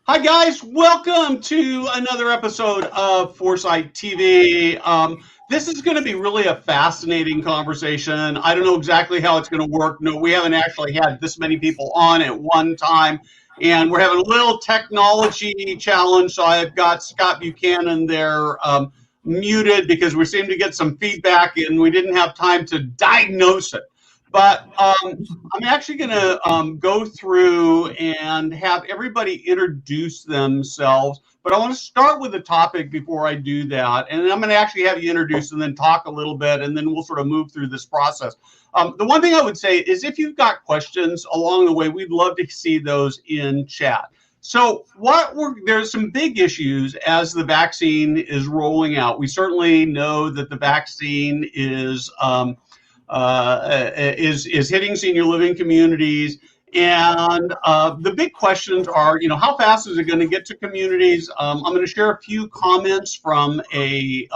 Hi guys, welcome to another episode of Foresight TV. This is going to be really a fascinating conversation. I don't know exactly how it's going to work. No, we haven't actually had this many people on at one time, and we're having a little technology challenge. So I've got Scott Buchanan there muted because we seem to get some feedback and we didn't have time to diagnose it. But I'm actually going to go through and have everybody introduce themselves. But I want to start with the topic before I do that. And I'm going to actually have you introduce and then talk a little bit, and then we'll sort of move through this process. The one thing I would say is if you've got questions along the way, we'd love to see those in chat. So there's some big issues as the vaccine is rolling out. We certainly know that the vaccine is hitting senior living communities, and the big questions are, how fast is it going to get to communities? I'm going to share a few comments from a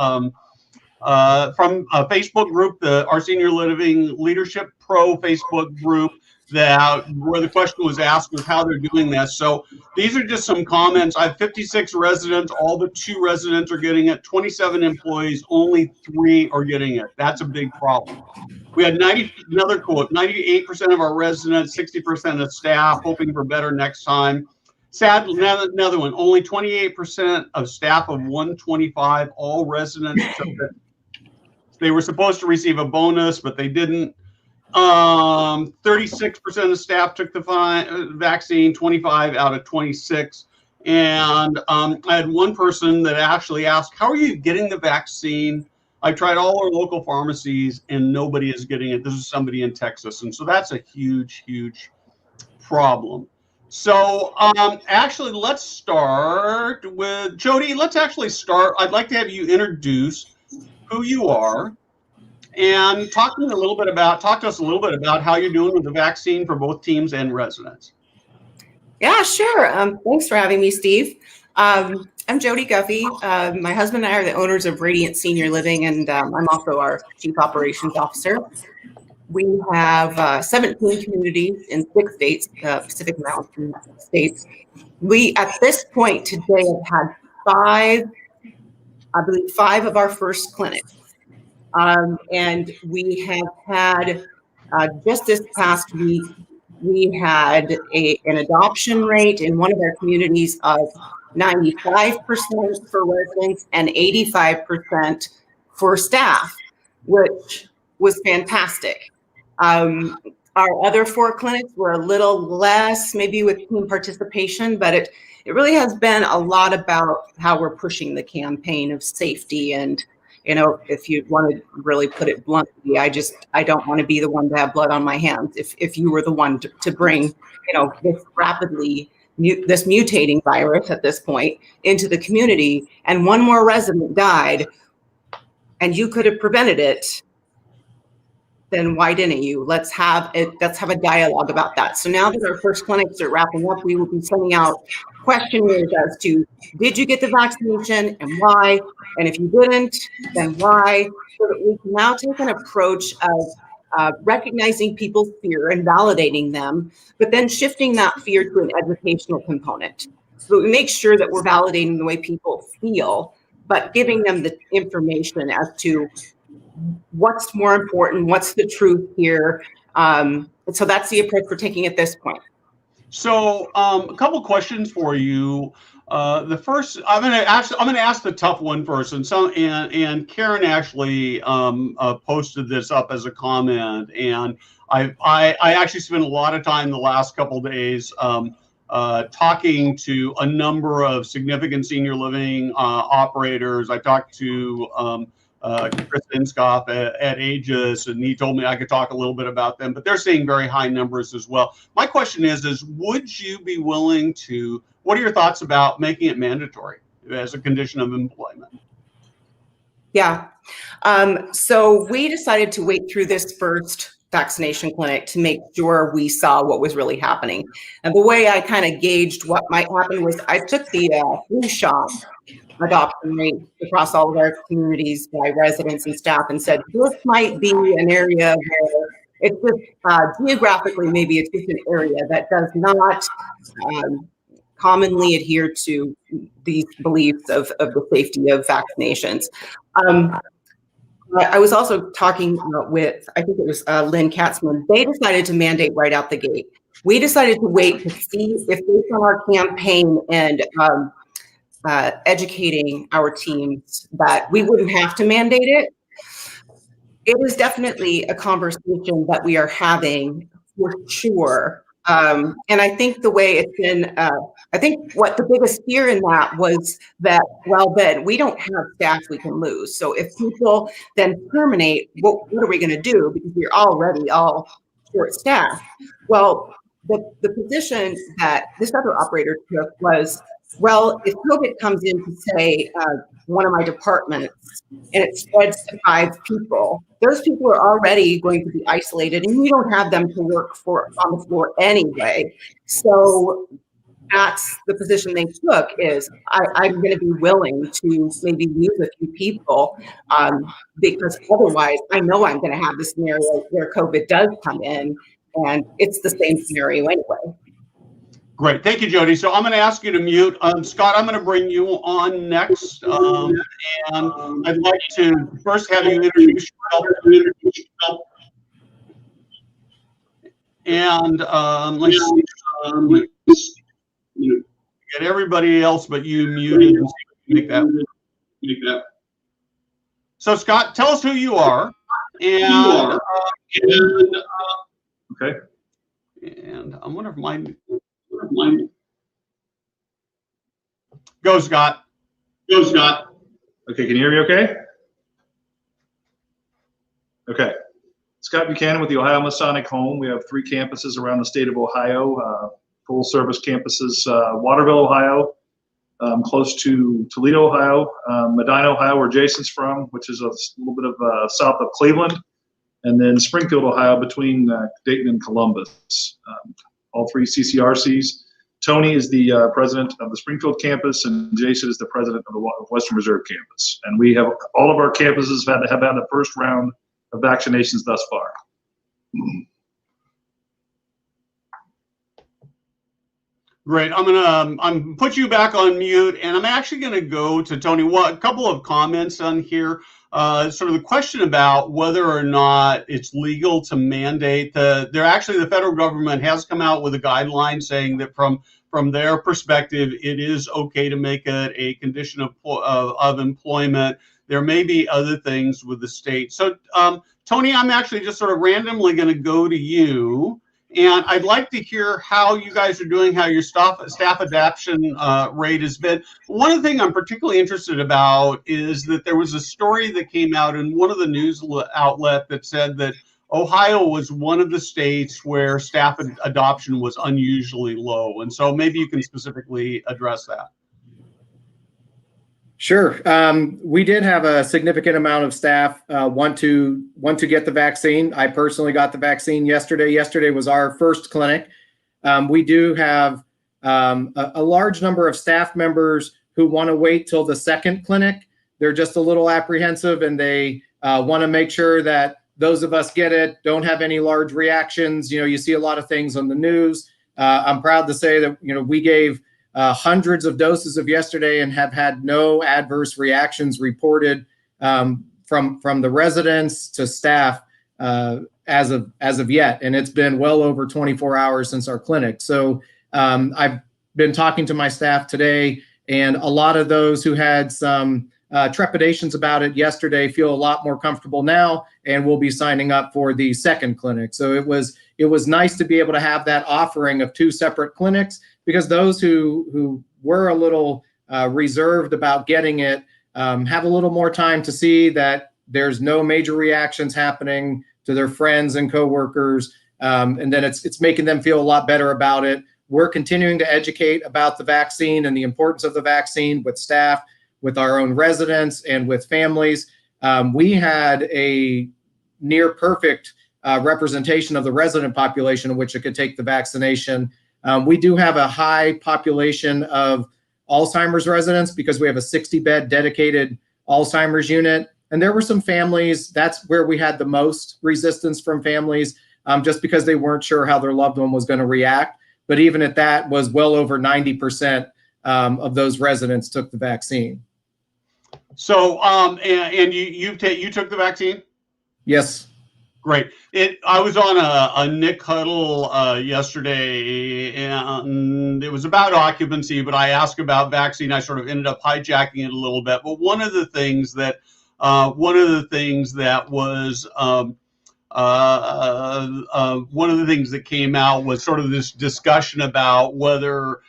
Facebook group, our Senior Living Leadership Pro Facebook group, where the question was asked was how they're doing this. So these are just some comments. I have 56 residents. All but 2 residents are getting it. 27 employees, only 3 are getting it. That's a big problem. We had another quote, 98% of our residents, 60% of staff hoping for better next time. Sadly, another one, only 28% of staff of 125, all residents took it. They were supposed to receive a bonus, but they didn't. 36% of staff took the vaccine, 25 out of 26. And I had one person that actually asked, how are you getting the vaccine? I tried all our local pharmacies and nobody is getting it. This is somebody in Texas. And so that's a huge, huge problem. So actually, let's start with Jodie. Let's actually start. I'd like to have you introduce who you are and talk to us a little bit about how you're doing with the vaccine for both teams and residents. Yeah, sure. Thanks for having me, Steve. I'm Jodie Guffey. My husband and I are the owners of Radiant Senior Living, and I'm also our Chief Operations Officer. We have 17 communities in 6 states, Pacific Mountain states. We, at this point today, have had 5 of our first clinics. And we have had, just this past week, we had an adoption rate in one of our communities of 95% for residents and 85% for staff, which was fantastic. Our other 4 clinics were a little less, maybe with team participation, but it really has been a lot about how we're pushing the campaign of safety. And if you want to really put it bluntly, I don't want to be the one to have blood on my hands. If you were the one to bring, this mutating virus at this point into the community, and one more resident died, and you could have prevented it, then why didn't you? Let's have a dialogue about that. So now that our first clinics are wrapping up, we will be sending out questionnaires as to, did you get the vaccination and why? And if you didn't, then why? So that we can now take an approach of recognizing people's fear and validating them, but then shifting that fear to an educational component. So we make sure that we're validating the way people feel, but giving them the information as to what's more important, what's the truth here. So that's the approach we're taking at this point. So a couple questions for you. The first, I'm going to ask the tough one first, and Karen actually posted this up as a comment, and I actually spent a lot of time the last couple of days talking to a number of significant senior living operators. I talked to Chris Inskoff at Aegis, and he told me I could talk a little bit about them, but they're seeing very high numbers as well. My question is would you be willing to, what are your thoughts about making it mandatory as a condition of employment? Yeah. So we decided to wait through this first vaccination clinic to make sure we saw what was really happening. And the way I kind of gauged what might happen was I took the flu shot adoption rate across all of our communities by residents and staff and said, this might be an area where it's just geographically, maybe it's just an area that does not commonly adhere to these beliefs of the safety of vaccinations. I was also talking with, I think it was Lynn Katzman. They decided to mandate right out the gate. We decided to wait to see if, based on our campaign and educating our teams, that we wouldn't have to mandate it. It is definitely a conversation that we are having for sure. And I think the way it's been, I think what the biggest fear in that was that, well, then we don't have staff we can lose. So if people then terminate, what are we going to do? Because we're already all short staffed. Well, the position that this other operator took was, well, if COVID comes in to say one of my departments and it spreads to 5 people, those people are already going to be isolated and we don't have them to work on the floor anyway. So that's the position they took, is I'm going to be willing to maybe lose a few people because otherwise I know I'm going to have the scenario where COVID does come in and it's the same scenario anyway. Great. Thank you, Jodie. So I'm going to ask you to mute. Scott, I'm going to bring you on next. And I'd like to first have you introduce yourself. And let's get everybody else but you muted and make that. So Scott, tell us who you are. And okay. And I wonder if mine. Go, Scott. Okay, can you hear me okay? Okay. Scott Buchanan with the Ohio Masonic Home. We have 3 campuses around the state of Ohio, full-service campuses, Waterville, Ohio, close to Toledo, Ohio, Medina, Ohio, where Jason's from, which is a little bit of south of Cleveland, and then Springfield, Ohio, between Dayton and Columbus. All 3 CCRCs. Tony is the president of the Springfield campus, and Jason is the president of the Western Reserve campus. And we have all of our campuses have had the first round of vaccinations thus far. Great. I'm put you back on mute, and I'm actually going to go to Tony. A couple of comments on here. Sort of the question about whether or not it's legal to mandate the federal government has come out with a guideline saying that from their perspective, it is okay to make it a condition of employment. There may be other things with the state. So, Tony, I'm actually just sort of randomly going to go to you. And I'd like to hear how you guys are doing, how your staff adoption rate has been. One thing I'm particularly interested about is that there was a story that came out in one of the news outlet that said that Ohio was one of the states where staff adoption was unusually low. And so maybe you can specifically address that. Sure. We did have a significant amount of staff want to get the vaccine. I personally got the vaccine yesterday. Yesterday was our first clinic. We do have a large number of staff members who want to wait till the second clinic. They're just a little apprehensive, and they want to make sure that those of us get it, don't have any large reactions. You see a lot of things on the news. I'm proud to say that we gave hundreds of doses of yesterday and have had no adverse reactions reported from the residents to staff as of yet. And it's been well over 24 hours since our clinic. So I've been talking to my staff today, and a lot of those who had some trepidations about it yesterday feel a lot more comfortable now and will be signing up for the second clinic. So it was nice to be able to have that offering of 2 separate clinics, because those who were a little reserved about getting it have a little more time to see that there's no major reactions happening to their friends and coworkers, and then it's making them feel a lot better about it. We're continuing to educate about the vaccine and the importance of the vaccine with staff, with our own residents, and with families. We had a near perfect representation of the resident population in which it could take the vaccination. We do have a high population of Alzheimer's residents because we have a 60-bed dedicated Alzheimer's unit. And there were some families, that's where we had the most resistance from families, just because they weren't sure how their loved one was going to react. but even at that was well over 90% of those residents took the vaccine. So, and you took the vaccine? Yes. Great. I was on a Nick Huddle yesterday, and it was about occupancy, but I asked about vaccine. I sort of ended up hijacking it a little bit. But one of the things that was one of the things that came out was sort of this discussion about whether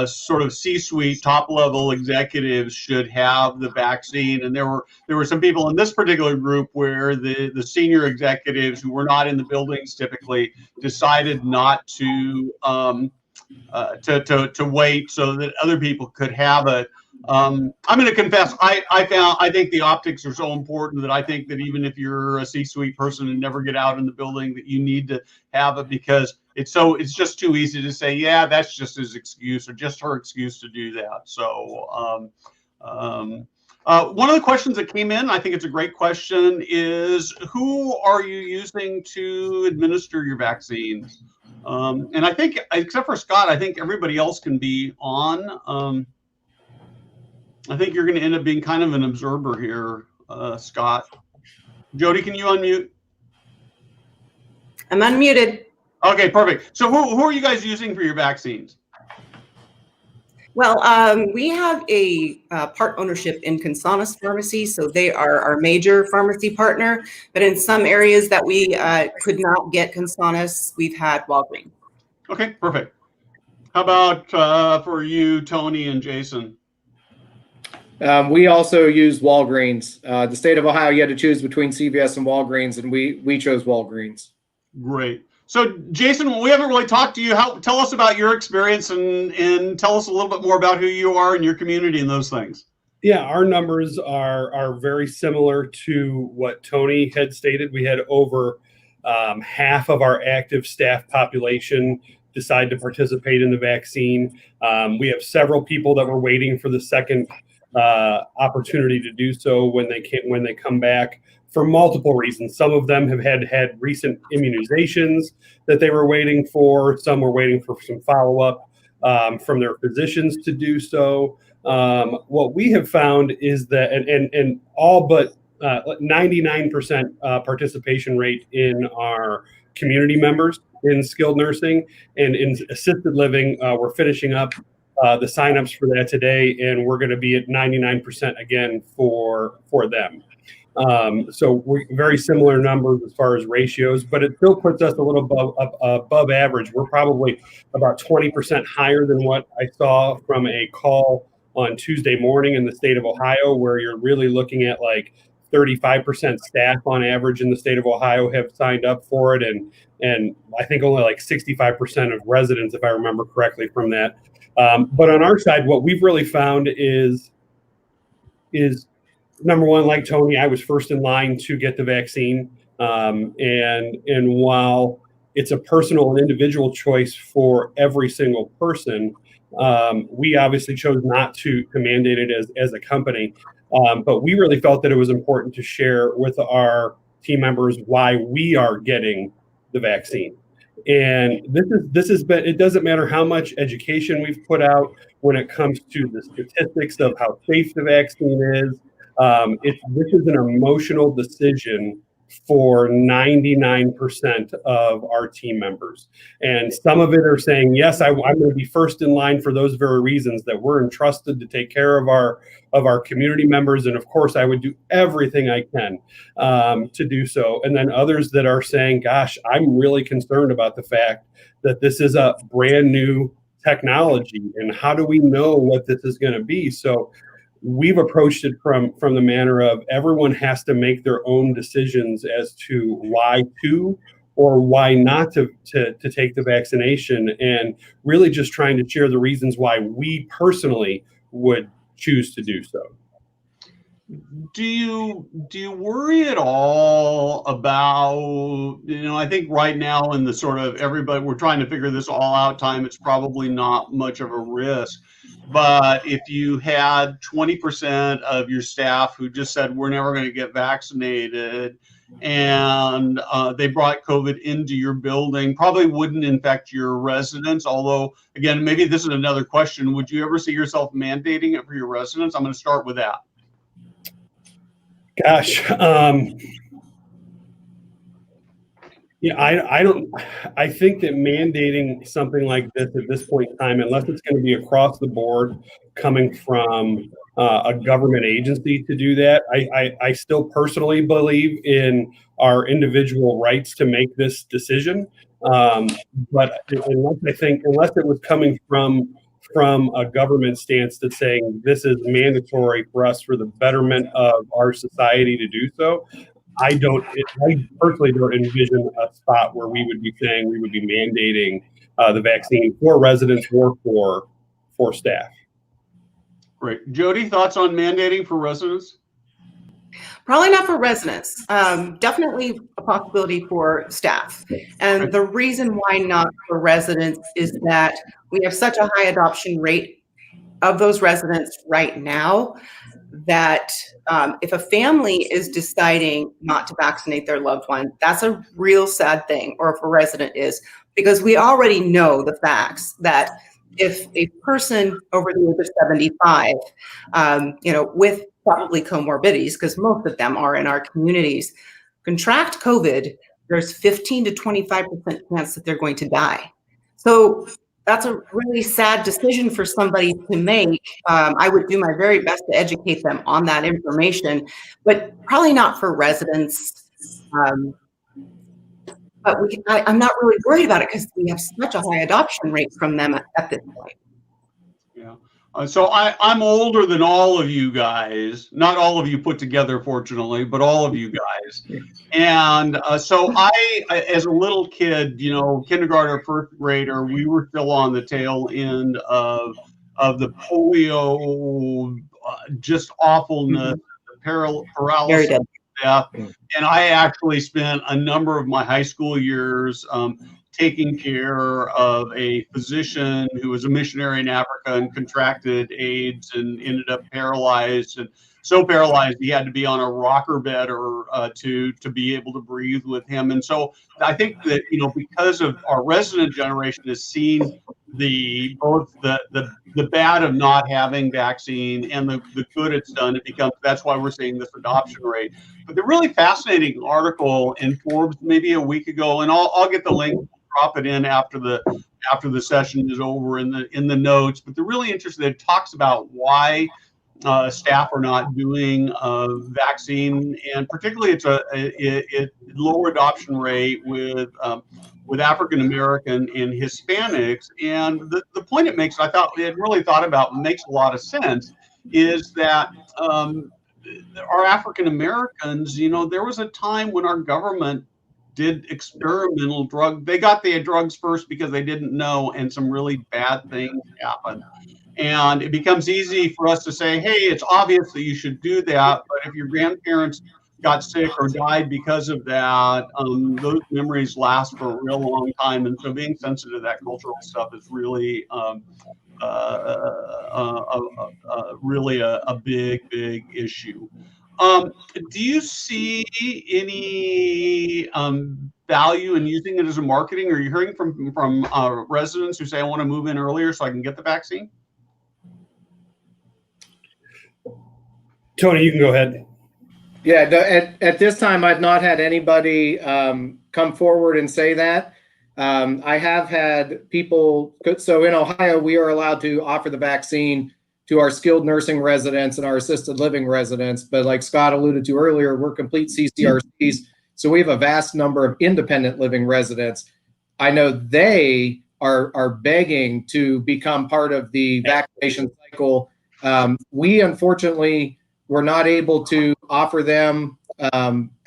sort of C-suite top-level executives should have the vaccine, and there were some people in this particular group where the senior executives who were not in the buildings typically decided not to wait so that other people could have it. I'm going to confess, I think the optics are so important that I think that even if you're a C-suite person and never get out in the building, that you need to have it, because it's just too easy to say, yeah, that's just his excuse or just her excuse to do that. So one of the questions that came in, I think it's a great question, is who are you using to administer your vaccines? And I think, except for Scott, I think everybody else can be on. I think you're going to end up being kind of an observer here, Scott. Jodie, can you unmute? I'm unmuted. Okay, perfect. So who are you guys using for your vaccines? Well, we have a part ownership in Consanas Pharmacy, so they are our major pharmacy partner. But in some areas that we could not get Consanas, we've had Walgreens. Okay, perfect. How about for you, Tony and Jason? We also use Walgreens. The state of Ohio, you had to choose between CVS and Walgreens, and we chose Walgreens. Great. So, Jason, we haven't really talked to you. Tell us about your experience and tell us a little bit more about who you are in your community and those things. Yeah, our numbers are very similar to what Tony had stated. We had over half of our active staff population decide to participate in the vaccine. We have several people that were waiting for the second opportunity to do so when they come back, for multiple reasons. Some of them have had recent immunizations that they were waiting for. Some were waiting for some follow-up from their physicians to do so. What we have found is that, and all but 99% participation rate in our community members in skilled nursing and in assisted living. We're finishing up the signups for that today, and we're going to be at 99% again for them. So we're very similar numbers as far as ratios, but it still puts us a little above average. We're probably about 20% higher than what I saw from a call on Tuesday morning in the state of Ohio, where you're really looking at like 35% staff on average in the state of Ohio have signed up for it. And I think only like 65% of residents, if I remember correctly from that. But on our side, what we've really found is number one, like Tony, I was first in line to get the vaccine. And while it's a personal and individual choice for every single person, we obviously chose not to mandate it as a company. But we really felt that it was important to share with our team members why we are getting the vaccine. And this has been, it doesn't matter how much education we've put out when it comes to the statistics of how safe the vaccine is. This is an emotional decision for 99% of our team members. And some of it are saying, yes, I'm going to be first in line for those very reasons, that we're entrusted to take care of our community members. And of course, I would do everything I can to do so. And then others that are saying, gosh, I'm really concerned about the fact that this is a brand new technology. And how do we know what this is going to be? So we've approached it from the manner of everyone has to make their own decisions as to why to or why not to take the vaccination, and really just trying to share the reasons why we personally would choose to do so. Do you worry at all about, I think right now in the sort of everybody, we're trying to figure this all out time, it's probably not much of a risk. But if you had 20% of your staff who just said, we're never going to get vaccinated, and they brought COVID into your building, probably wouldn't infect your residents. Although, again, maybe this is another question. Would you ever see yourself mandating it for your residents? I'm going to start with that. Gosh, yeah, I think that mandating something like this at this point in time, unless it's going to be across the board coming from a government agency to do that, I still personally believe in our individual rights to make this decision. But unless it was coming from a government stance that's saying this is mandatory for us for the betterment of our society to do so, I personally don't envision a spot where we would be saying we would be mandating the vaccine for residents or for staff. Great. Jodie, thoughts on mandating for residents? Probably not for residents. Definitely a possibility for staff. And the reason why not for residents is that we have such a high adoption rate of those residents right now that if a family is deciding not to vaccinate their loved one, that's a real sad thing, or if a resident is, because we already know the facts that if a person over the age of 75, with probably comorbidities, because most of them are in our communities, contract COVID, there's 15 to 25% chance that they're going to die. So that's a really sad decision for somebody to make. I would do my very best to educate them on that information, but probably not for residents. But I'm not really worried about it because we have such a high adoption rate from them at this point. Yeah. So I'm older than all of you guys, not all of you put together, fortunately, but all of you guys. And so I, as a little kid, kindergarten, first grader, we were still on the tail end of the polio, just awfulness, the paralysis, death. And I actually spent a number of my high school years taking care of a physician who was a missionary in Africa and contracted AIDS and ended up paralyzed, and so paralyzed he had to be on a rocker bed or to be able to breathe with him. And so I think that because of our resident generation has seen both the bad of not having vaccine and the good it's done, that's why we're seeing this adoption rate. But the really fascinating article in Forbes maybe a week ago, and I'll get the link, drop it in after the session is over in the notes. But the really interesting, it talks about why staff are not doing vaccine, and particularly it's a lower adoption rate with African American and Hispanics. And the point it makes, I really thought about, makes a lot of sense, is that our African Americans, there was a time when our government did experimental they got the drugs first because they didn't know, and some really bad things happened. And it becomes easy for us to say, hey, it's obvious that you should do that. But if your grandparents got sick or died because of that, those memories last for a real long time. And so being sensitive to that cultural stuff is really really a big, big issue. Do you see any value in using it as a marketing? Are you hearing from residents who say, I want to move in earlier so I can get the vaccine? Tony, you can go ahead. Yeah, at this time, I've not had anybody come forward and say that. I have had people, so in Ohio, we are allowed to offer the vaccine to our skilled nursing residents and our assisted living residents. But like Scott alluded to earlier, we're complete CCRCs. So we have a vast number of independent living residents. I know they are begging to become part of the vaccination cycle. We unfortunately were not able to offer them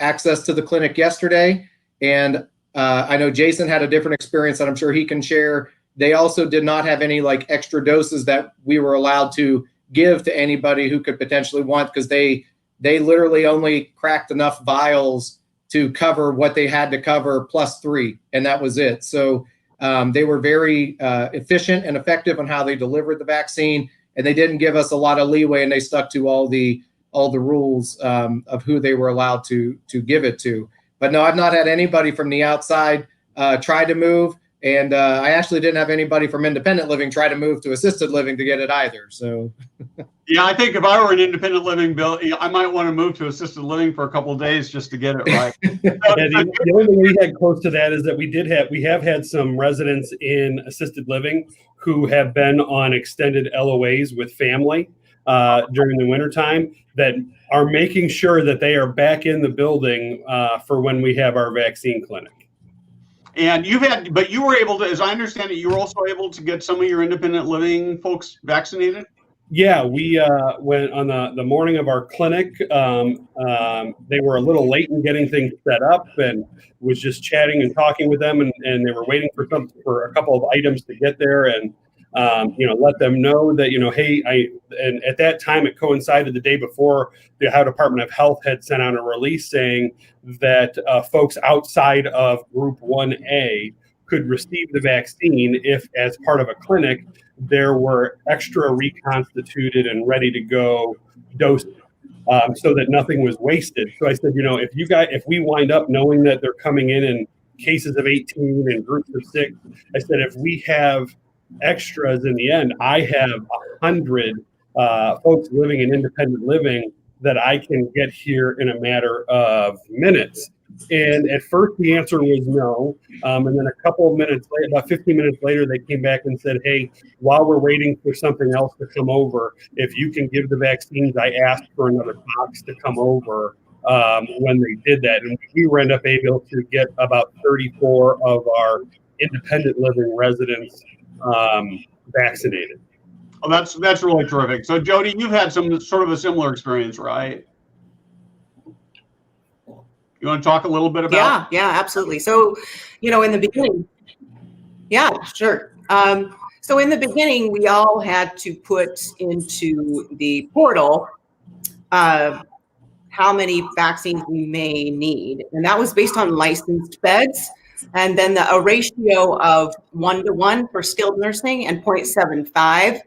access to the clinic yesterday. And I know Jason had a different experience that I'm sure he can share. They also did not have any extra doses that we were allowed to give to anybody who could potentially want, because they literally only cracked enough vials to cover what they had to cover +3, and that was it. So they were very efficient and effective on how they delivered the vaccine, and they didn't give us a lot of leeway, and they stuck to all the rules of who they were allowed to give it to. But no, I've not had anybody from the outside try to move. And I actually didn't have anybody from independent living try to move to assisted living to get it either. So, yeah, I think if I were an independent living bill, I might want to move to assisted living for a couple of days just to get it right. The only thing we had close to that is that we have had some residents in assisted living who have been on extended LOAs with family during the wintertime that are making sure that they are back in the building for when we have our vaccine clinic. And but you were able to, as I understand it, you were also able to get some of your independent living folks vaccinated? Yeah, we went on the morning of our clinic. They were a little late in getting things set up, and was just chatting and talking with them, and they were waiting for a couple of items to get there, and let them know that hey, and at that time it coincided the day before the Ohio Department of Health had sent out a release saying that folks outside of Group 1A could receive the vaccine if, as part of a clinic, there were extra reconstituted and ready to go doses, so that nothing was wasted. So I said, if we wind up knowing that they're coming in cases of 18 and groups of 6, I said, if we have extras in the end, I have 100 folks living in independent living that I can get here in a matter of minutes. And at first the answer was no. And then a couple of minutes later, about 15 minutes later, they came back and said, hey, while we're waiting for something else to come over, if you can give the vaccines, I asked for another box to come over when they did that. And we were end up able to get about 34 of our independent living residents vaccinated. Oh, that's really terrific. So Jodie, you've had some sort of a similar experience, right? You want to talk a little bit about? Yeah, absolutely. So, in the beginning, yeah, sure. So in the beginning, we all had to put into the portal how many vaccines we may need. And that was based on licensed beds. And then a ratio of 1-to-1 for skilled nursing and 0.75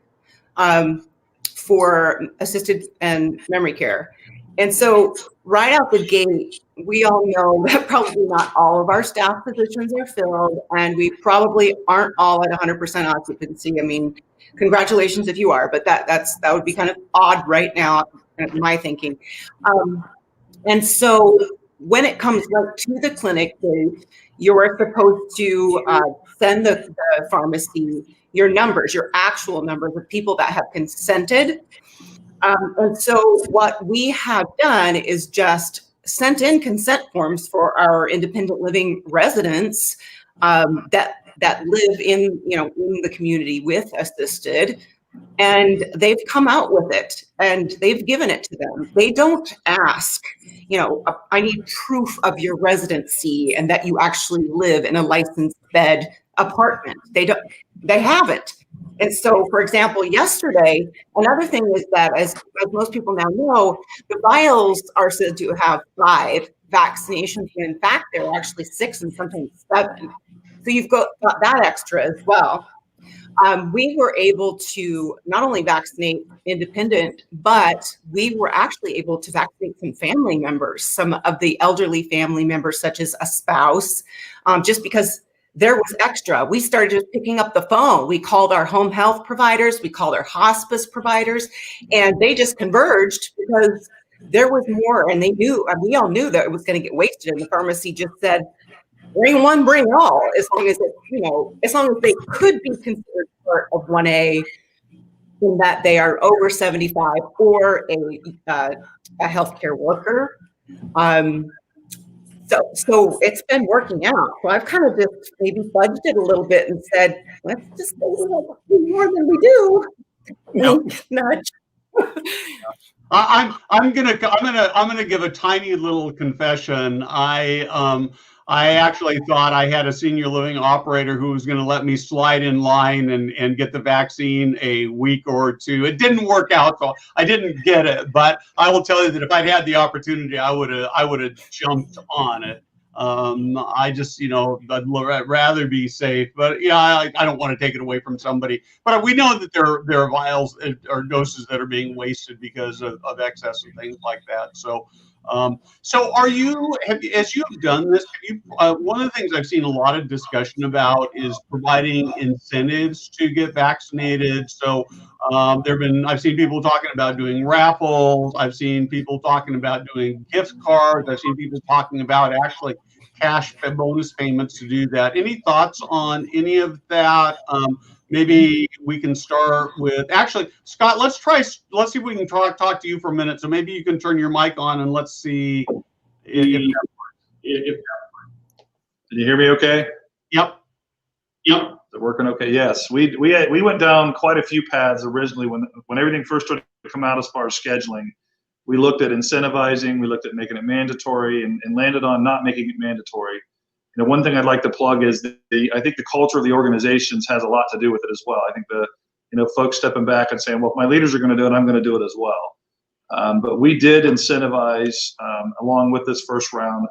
for assisted and memory care. And so right out the gate, we all know that probably not all of our staff positions are filled, and we probably aren't all at 100% occupancy. I mean, congratulations if you are, but that would be kind of odd right now, in my thinking. And so when it comes right to the clinic, you're supposed to send the pharmacy your numbers, your actual numbers of people that have consented. And so what we have done is just sent in consent forms for our independent living residents that live in the community with assisted, and they've come out with it and they've given it to them. They don't ask, I need proof of your residency and that you actually live in a licensed bed apartment. They haven't. And so, for example, yesterday, another thing is that, as most people now know, the vials are said to have 5 vaccinations, when in fact there are actually 6 and sometimes 7. So you've got that extra as well. We were able to not only vaccinate independent, but we were actually able to vaccinate some family members, some of the elderly family members, such as a spouse, just because there was extra. We started just picking up the phone. We called our home health providers, we called our hospice providers, and they just converged because there was more, and we all knew that it was going to get wasted. And the pharmacy just said, bring one, bring all, as long as as long as they could be considered part of 1A, in that they are over 75 or a healthcare worker. So it's been working out. So I've kind of just maybe fudged it a little bit and said, let's just do more than we do. Nudge. I'm gonna give a tiny little confession. I actually thought I had a senior living operator who was going to let me slide in line and get the vaccine a week or two. It didn't work out, so I didn't get it. But I will tell you that if I'd had the opportunity, I would have jumped on it. I just, I'd rather be safe. But yeah, I don't want to take it away from somebody. But we know that there are vials or doses that are being wasted because of excess and things like that. So. So as you have done this, one of the things I've seen a lot of discussion about is providing incentives to get vaccinated. So I've seen people talking about doing raffles. I've seen people talking about doing gift cards. I've seen people talking about actually cash bonus payments to do that. Any thoughts on any of that? Maybe we can start with, actually, Scott, let's see if we can talk to you for a minute. So maybe you can turn your mic on and let's see if Can you hear me okay? Yep. Is it working okay? Yes. We went down quite a few paths originally when everything first started to come out as far as scheduling. We looked at incentivizing, we looked at making it mandatory, and landed on not making it mandatory. One thing I'd like to plug is I think the culture of the organizations has a lot to do with it as well. I think folks stepping back and saying, well, if my leaders are going to do it, I'm going to do it as well. But we did incentivize along with this first round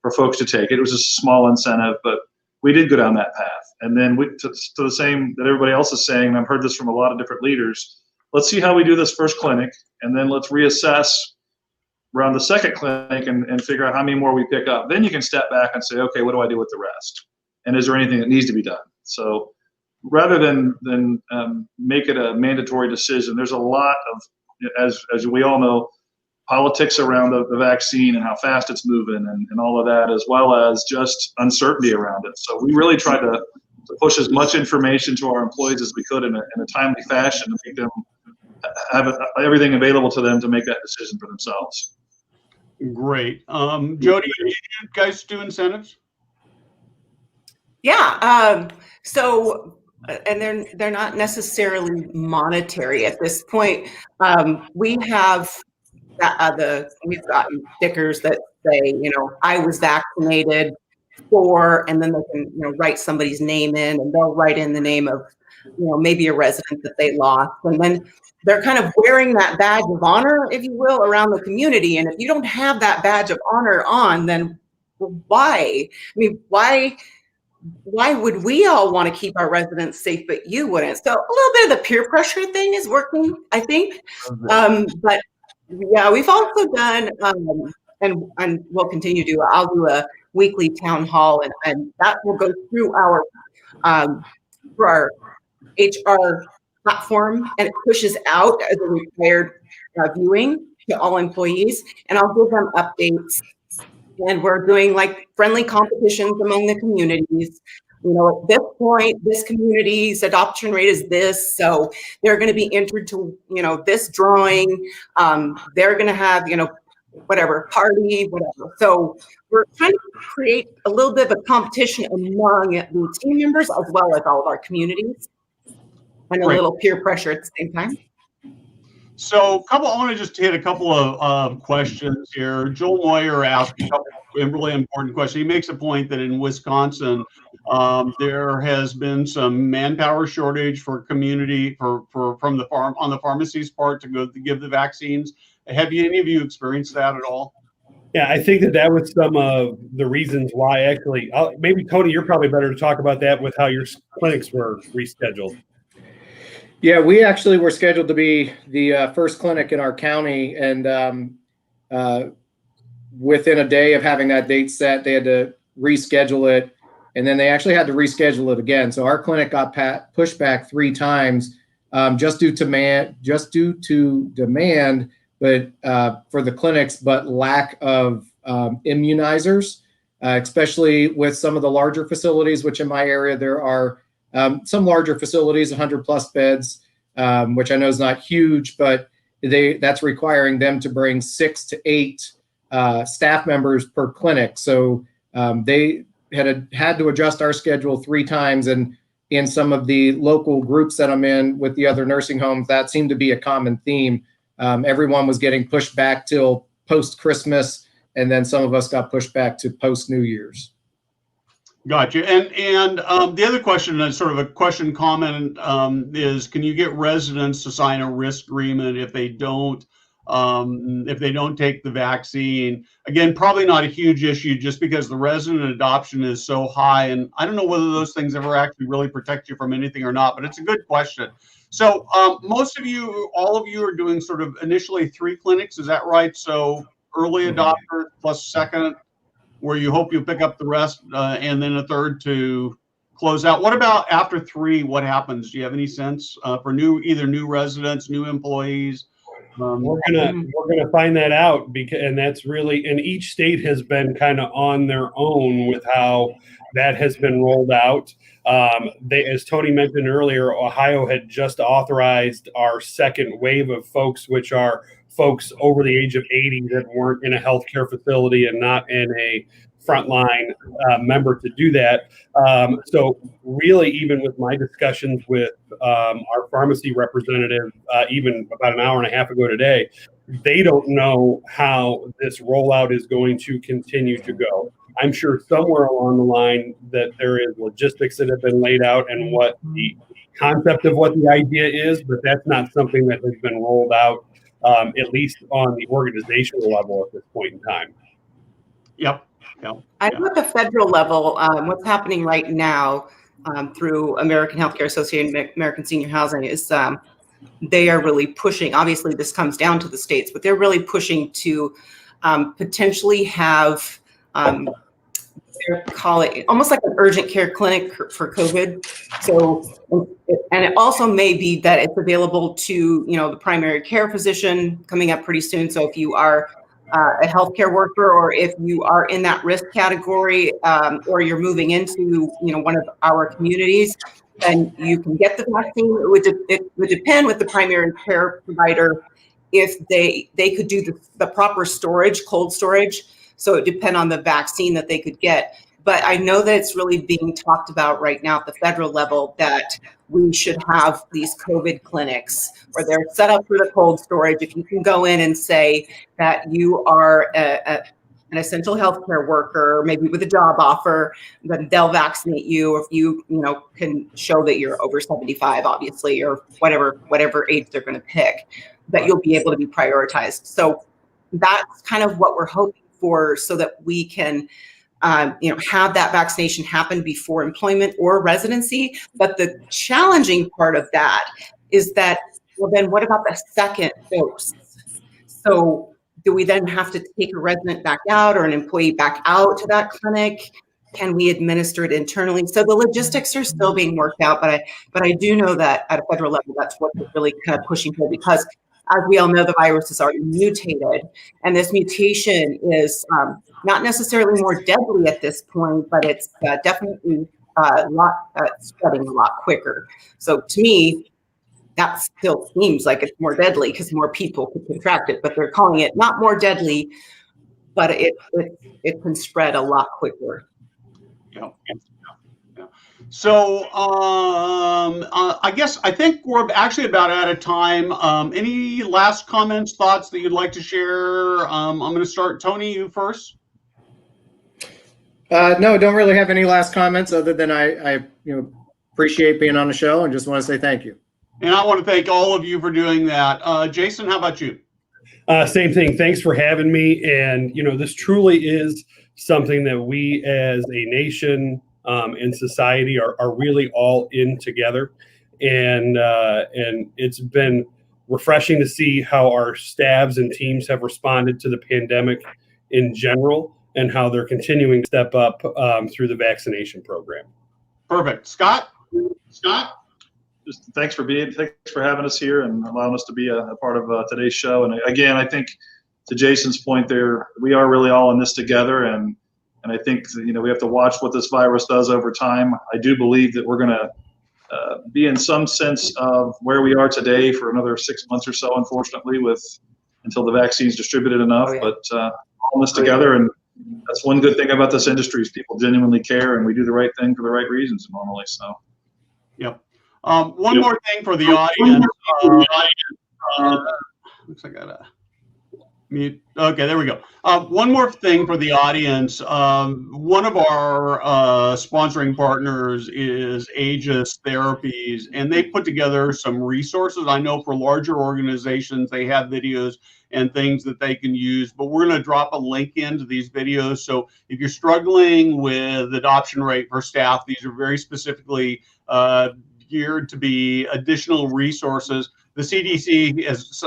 for folks to take it. It was a small incentive, but we did go down that path. And then to the same that everybody else is saying, and I've heard this from a lot of different leaders, let's see how we do this first clinic, and then let's reassess around the second clinic and figure out how many more we pick up. Then you can step back and say, okay, what do I do with the rest? And is there anything that needs to be done? So rather than make it a mandatory decision, there's a lot of, as we all know, politics around the vaccine and how fast it's moving and all of that, as well as just uncertainty around it. So we really tried to push as much information to our employees as we could in a timely fashion to make them have everything available to them to make that decision for themselves. Great. Jodie, did you guys do incentives? Yeah. So, and they're not necessarily monetary at this point. We have we've gotten stickers that say, I was vaccinated for, and then they can, write somebody's name in, and they'll write in the name of, maybe a resident that they lost, and then they're kind of wearing that badge of honor, if you will, around the community. And if you don't have that badge of honor on, then why? I mean, why would we all want to keep our residents safe, but you wouldn't? So a little bit of the peer pressure thing is working, I think. But yeah, we've also done, and we'll continue to, I'll do a weekly town hall, and that will go through our HR platform, and it pushes out as a required viewing to all employees, and I'll give them updates. And we're doing like friendly competitions among the communities. At this point, this community's adoption rate is this, so they're going to be entered to, this drawing. They're going to have, whatever party, whatever. So we're trying to create a little bit of a competition among the team members as well as all of our communities, and a little peer pressure at the same time. So I want to just hit a couple of questions here. Joel Moyer asked a couple of really important questions. He makes a point that in Wisconsin, there has been some manpower shortage for community from the farm on the pharmacy's part to go to give the vaccines. Have any of you experienced that at all? Yeah, I think that was some of the reasons why. Actually, maybe Tony, you're probably better to talk about that with how your clinics were rescheduled. Yeah, we actually were scheduled to be the first clinic in our county, and within a day of having that date set, they had to reschedule it, and then they actually had to reschedule it again. So our clinic got pushed back 3 times just due to demand, but for the clinics, but lack of immunizers, especially with some of the larger facilities, which in my area there are. Some larger facilities, 100 plus beds, which I know is not huge, but that's requiring them to bring 6 to 8 staff members per clinic. So they had to adjust our schedule 3 times. And in some of the local groups that I'm in with the other nursing homes, that seemed to be a common theme. Everyone was getting pushed back till post-Christmas, and then some of us got pushed back to post-New Year's. Gotcha. And the other question, sort of a question comment, is can you get residents to sign a risk agreement if they don't take the vaccine? Again, probably not a huge issue just because the resident adoption is so high, and I don't know whether those things ever actually really protect you from anything or not, but it's a good question. So most of you, all of you are doing sort of initially 3 clinics, is that right? So early adopters plus second, where you hope you pick up the rest, and then a third to close out. What about after 3? What happens? Do you have any sense for either new residents, new employees? We're gonna find that out, and that's really, and each state has been kind of on their own with how that has been rolled out. As Tony mentioned earlier, Ohio had just authorized our second wave of folks, which are folks over the age of 80 that weren't in a healthcare facility and not in a frontline member to do that. So really, even with my discussions with our pharmacy representative, even about an hour and a half ago today, they don't know how this rollout is going to continue to go. I'm sure somewhere along the line that there is logistics that have been laid out and what the concept of what the idea is, but that's not something that has been rolled out, at least on the organizational level at this point in time. Yep. I know at the federal level, what's happening right now through American Healthcare Association, American Senior Housing, is they are really pushing. Obviously, this comes down to the states, but they're really pushing to potentially have, they call it almost like an urgent care clinic for COVID. So, and it also may be that it's available to, the primary care physician coming up pretty soon. So if you are a healthcare worker, or if you are in that risk category, or you're moving into, one of our communities, then you can get the vaccine. It would depend with the primary care provider if they could do the proper storage, cold storage. So it depends on the vaccine that they could get. But I know that it's really being talked about right now at the federal level that we should have these COVID clinics where they're set up for the cold storage. If you can go in and say that you are an essential healthcare worker, maybe with a job offer, then they'll vaccinate you. If you, can show that you're over 75, obviously, or whatever age they're going to pick, that you'll be able to be prioritized. So that's kind of what we're hoping for, so that we can have that vaccination happen before employment or residency. But the challenging part of that is that, well, then what about the second dose? So do we then have to take a resident back out or an employee back out to that clinic? Can we administer it internally? So the logistics are still being worked out, but I do know that at a federal level, that's what we're really kind of pushing for, because as we all know, the virus is already mutated, and this mutation is not necessarily more deadly at this point, but it's definitely spreading a lot quicker. So to me, that still seems like it's more deadly because more people could contract it, but they're calling it not more deadly, but it can spread a lot quicker. Yeah. So I think we're actually about out of time. Any last comments, thoughts that you'd like to share? I'm going to start. Tony, you first. No, don't really have any last comments other than I appreciate being on the show and just want to say thank you. And I want to thank all of you for doing that. Jason, how about you? Same thing. Thanks for having me. And, this truly is something that we as a nation in society are really all in together. And it's been refreshing to see how our staffs and teams have responded to the pandemic in general and how they're continuing to step up through the vaccination program. Perfect. Scott? Just thanks for having us here and allowing us to be a part of today's show. And again, I think to Jason's point there, we are really all in this together. And I think, we have to watch what this virus does over time. I do believe that we're going to be in some sense of where we are today for another 6 months or so, unfortunately, until the vaccine's distributed enough. Oh, yeah. But all in this together. And that's one good thing about this industry is people genuinely care and we do the right thing for the right reasons normally. So. Yep. One more thing for the audience. Looks like I got a mute. Okay, there we go. One more thing for the audience. One of our sponsoring partners is Aegis Therapies, and they put together some resources. I know for larger organizations, they have videos and things that they can use, but we're going to drop a link into these videos. So if you're struggling with adoption rate for staff, these are very specifically geared to be additional resources the CDC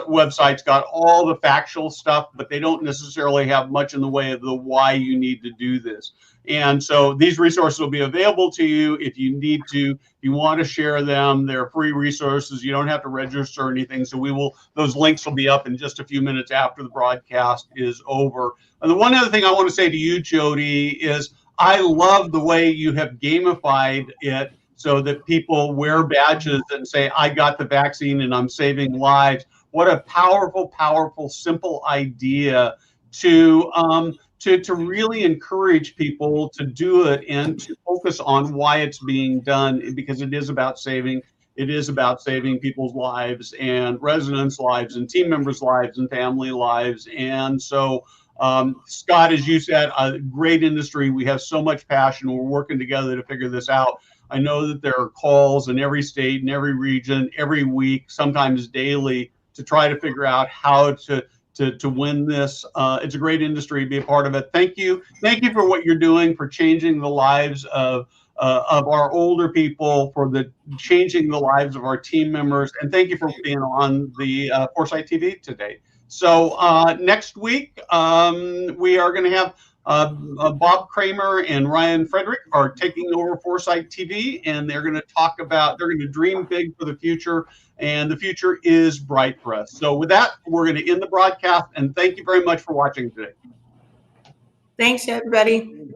website's got all the factual stuff, but they don't necessarily have much in the way of the why you need to do this. And so these resources will be available to you if you need to. If you want to share them, they're free resources. You don't have to register or anything. So those links will be up in just a few minutes after the broadcast is over. And the one other thing I want to say to you, Jodie, is I love the way you have gamified it so that people wear badges and say, I got the vaccine and I'm saving lives. What a powerful, powerful, simple idea to really encourage people to do it and to focus on why it's being done, because it is about saving people's lives and residents' lives and team members' lives and family lives. And so, Scott, as you said, a great industry. We have so much passion. We're working together to figure this out. I know that there are calls in every state, in every region, every week, sometimes daily, to try to figure out how to win this. It's a great industry to be a part of it. Thank you for what you're doing, for changing the lives of our older people, for changing the lives of our team members, and thank you for being on the Foresight TV today. So next week we are going to have Bob Kramer and Ryan Frederick are taking over Foresight TV, and they're going to dream big for the future, and the future is bright for us. So with that, we're going to end the broadcast, and thank you very much for watching today. Thanks, everybody.